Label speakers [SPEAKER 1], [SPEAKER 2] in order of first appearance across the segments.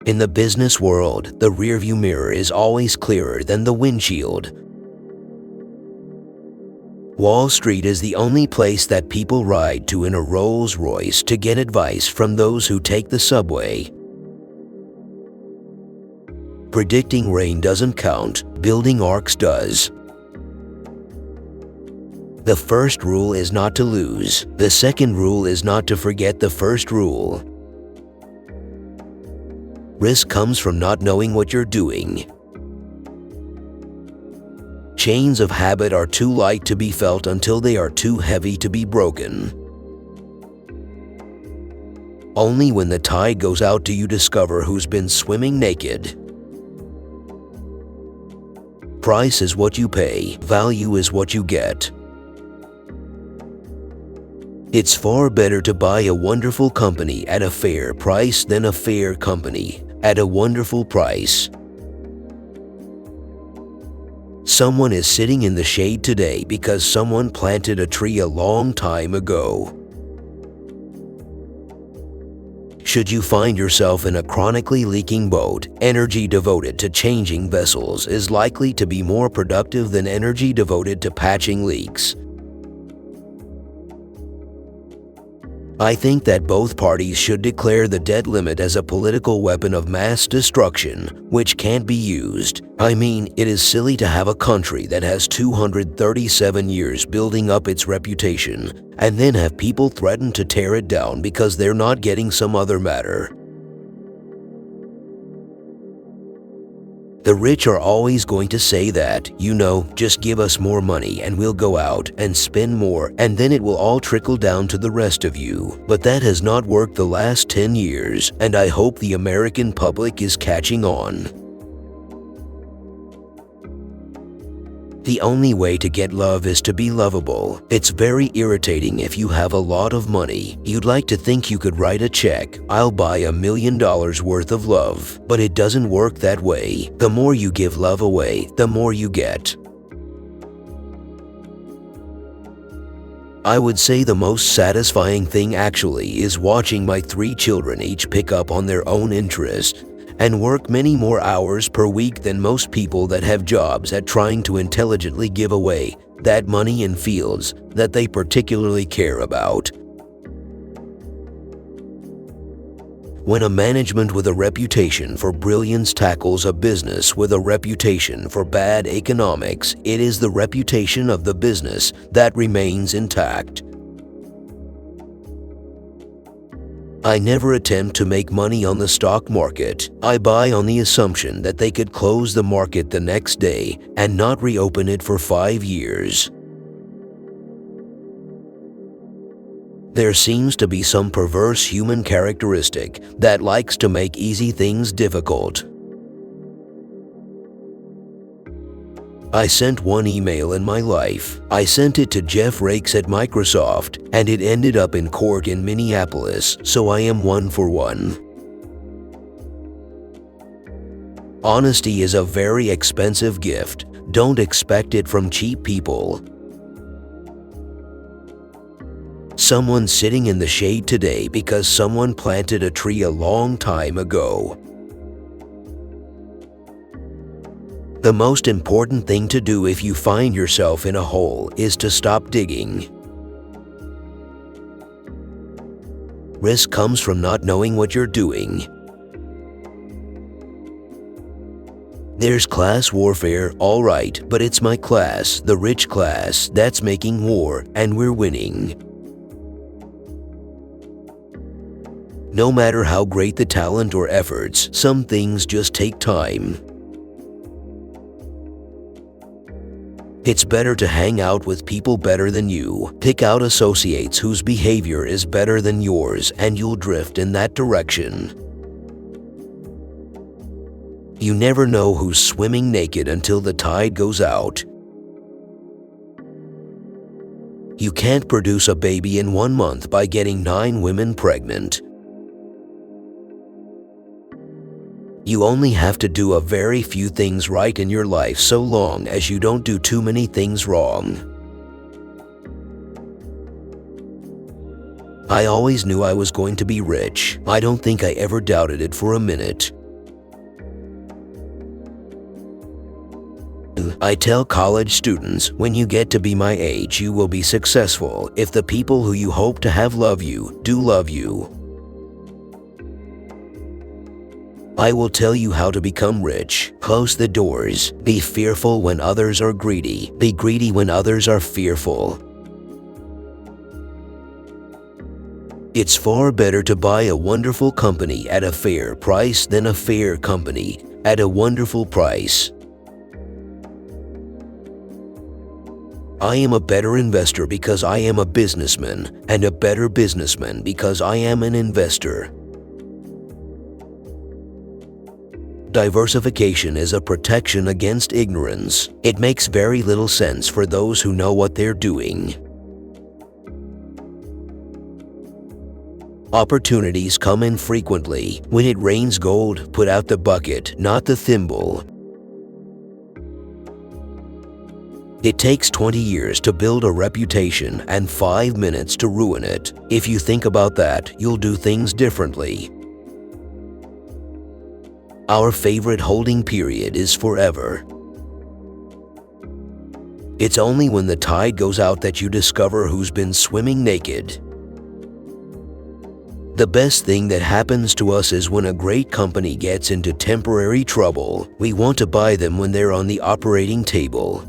[SPEAKER 1] In the business world, the rearview mirror is always clearer than the windshield. Wall Street is the only place that people ride to in a Rolls-Royce to get advice from those who take the subway. Predicting rain doesn't count, building arcs does. The first rule is not to lose. The second rule is not to forget the first rule. Risk comes from not knowing what you're doing. Chains of habit are too light to be felt until they are too heavy to be broken. Only when the tide goes out do you discover who's been swimming naked. Price is what you pay, value is what you get. It's far better to buy a wonderful company at a fair price than a fair company at a wonderful price. Someone is sitting in the shade today because someone planted a tree a long time ago. Should you find yourself in a chronically leaking boat, energy devoted to changing vessels is likely to be more productive than energy devoted to patching leaks. I think that both parties should declare the debt limit as a political weapon of mass destruction, which can't be used. I mean, it is silly to have a country that has 237 years building up its reputation, and then have people threaten to tear it down because they're not getting some other matter. The rich are always going to say that, just give us more money and we'll go out and spend more and then it will all trickle down to the rest of you. But that has not worked the last 10 years, and I hope the American public is catching on. The only way to get love is to be lovable. It's very irritating if you have a lot of money. You'd like to think you could write a check, "I'll buy $1 million worth of love." But it doesn't work that way. The more you give love away, the more you get. I would say the most satisfying thing actually is watching my 3 children each pick up on their own interest and work many more hours per week than most people that have jobs at trying to intelligently give away that money in fields that they particularly care about. When a management with a reputation for brilliance tackles a business with a reputation for bad economics, it is the reputation of the business that remains intact. I never attempt to make money on the stock market. I buy on the assumption that they could close the market the next day and not reopen it for 5 years. There seems to be some perverse human characteristic that likes to make easy things difficult. I sent one email in my life. I sent it to Jeff Rakes at Microsoft, and it ended up in court in Minneapolis, so I am 1 for 1. Honesty is a very expensive gift. Don't expect it from cheap people. Someone's sitting in the shade today because someone planted a tree a long time ago. The most important thing to do if you find yourself in a hole is to stop digging. Risk comes from not knowing what you're doing. There's class warfare, all right, but it's my class, the rich class, that's making war, and we're winning. No matter how great the talent or efforts, some things just take time. It's better to hang out with people better than you. Pick out associates whose behavior is better than yours, and you'll drift in that direction. You never know who's swimming naked until the tide goes out. You can't produce a baby in 1 month by getting 9 women pregnant. You only have to do a very few things right in your life so long as you don't do too many things wrong. I always knew I was going to be rich. I don't think I ever doubted it for a minute. I tell college students, when you get to be my age, you will be successful if the people who you hope to have love you do love you. I will tell you how to become rich. Close the doors. Be fearful when others are greedy. Be greedy when others are fearful. It's far better to buy a wonderful company at a fair price than a fair company at a wonderful price. I am a better investor because I am a businessman, and a better businessman because I am an investor. Diversification is a protection against ignorance. It makes very little sense for those who know what they're doing. Opportunities come infrequently. When it rains gold, put out the bucket, not the thimble. It takes 20 years to build a reputation and 5 minutes to ruin it. If you think about that, you'll do things differently. Our favorite holding period is forever. It's only when the tide goes out that you discover who's been swimming naked. The best thing that happens to us is when a great company gets into temporary trouble. We want to buy them when they're on the operating table.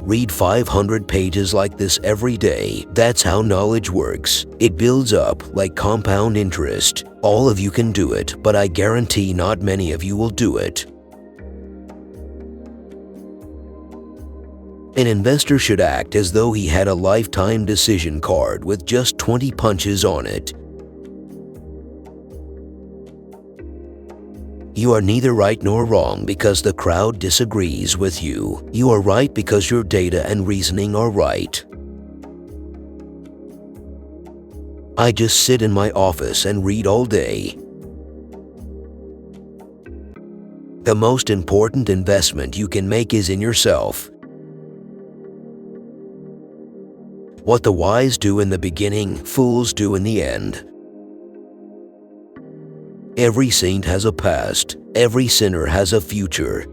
[SPEAKER 1] Read 500 pages like this every day. That's how knowledge works. It builds up like compound interest. All of you can do it, but I guarantee not many of you will do it. An investor should act as though he had a lifetime decision card with just 20 punches on it. You are neither right nor wrong because the crowd disagrees with you. You are right because your data and reasoning are right. I just sit in my office and read all day. The most important investment you can make is in yourself. What the wise do in the beginning, fools do in the end. Every saint has a past. Every sinner has a future.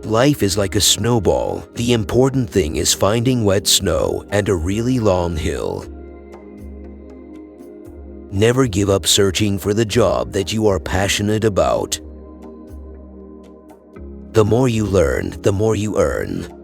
[SPEAKER 1] Life is like a snowball. The important thing is finding wet snow and a really long hill. Never give up searching for the job that you are passionate about. The more you learn, the more you earn.